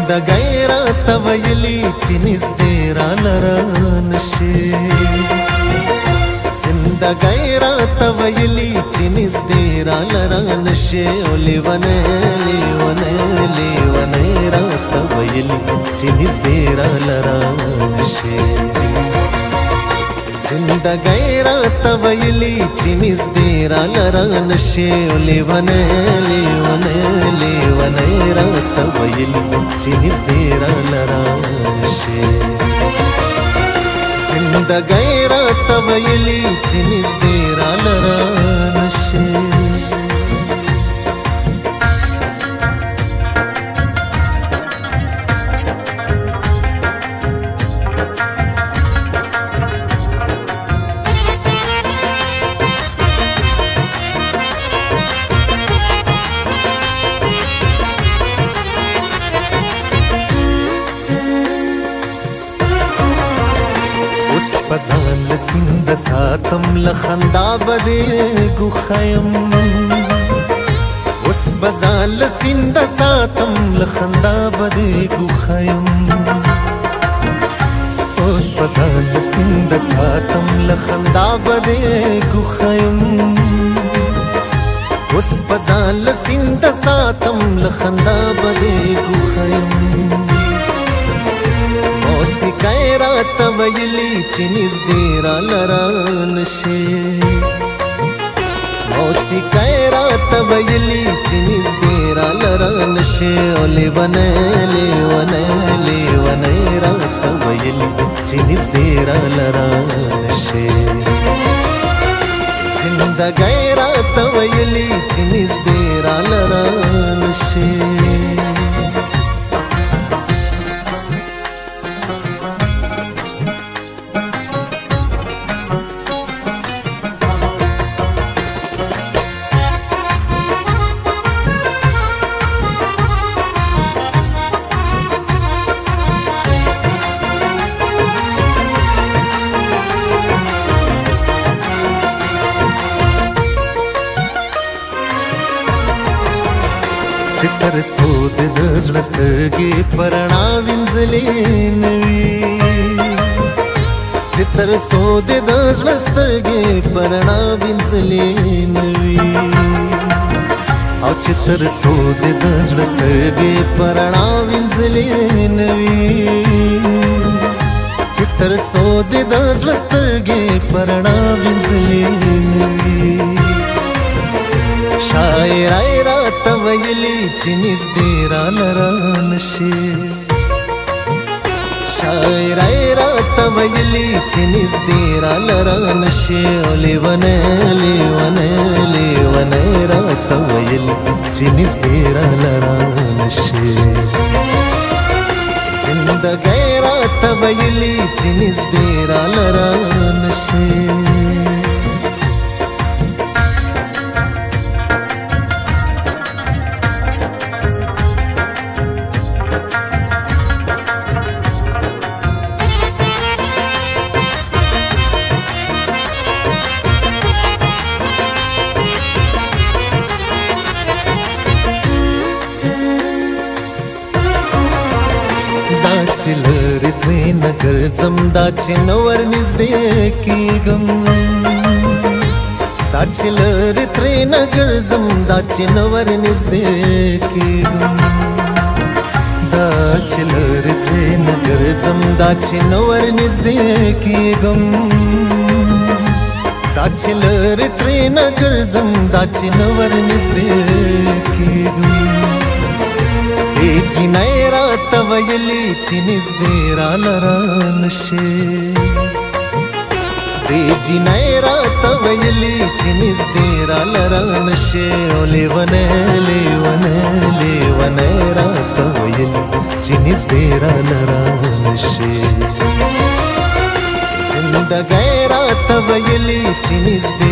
د غیرت ویلی چې نږدې راله نشي زنده غیرت ویلی چې نږدې راله نشي لیونه لیونه لیونه راته ویلی چې نږدې راله نشي زنده غیرت ویلی چې نږدې راله نشي لیونه لیونه لیونه راته ویلی چې نږدې راله نشي زنده غیرت ویلی چې نږدې راله نشي پزان لسند ساتم لخندا بده گوخیم اس بزان لسند ساتم لخندا بده گوخیم اس بزان لسند ساتم لخندا بده گوخیم اس بزان لسند ساتم لخندا بده گوخیم موسیقی راته ویلی چې نږدې راله نشي موسیقی راته ویلی چې نږدې راله نشي لیونه لیونه لیونه راته ویلی چې نږدې راله نشي زندګۍ راته ویلی چې نږدې راله نشي تر څو د زړه سترګې پرنا وینځلې نوي تر څو د زړه سترګې پرنا وینځلې نوي او تر څو د زړه سترګې پرنا وینځلې نوي تر څو د زړه سترګې پرنا وینځلې نوي شاعرای راته ویلی چې نږدې راله نشي شاعرای راته ویلی چې نږدې راله نشي لیونه لیونه لیونه راته ویلی چې نږدې راله نشي زندګۍ راته ویلی چې نږدې راله نشي چې لرې ترېنه ګرځم دا چې نه ورنږدې کېږم دا چې لرې ترېنه ګرځم دا چې نه ورنږدې کېږم دا چې لرې ترېنه ګرځم دا چې نه ورنږدې کېږم دا چې لرې ترېنه ګرځم دا چې نه ورنږدې کېږم جنۍ راته ویلی چې نږدې راله نشي دې جنۍ راته ویلي چې نږدې راله رانشې او لیونی لیونی لیونی راته ویلي چې نږدې راله رانشې زندګۍ راته ویلي چې نږدې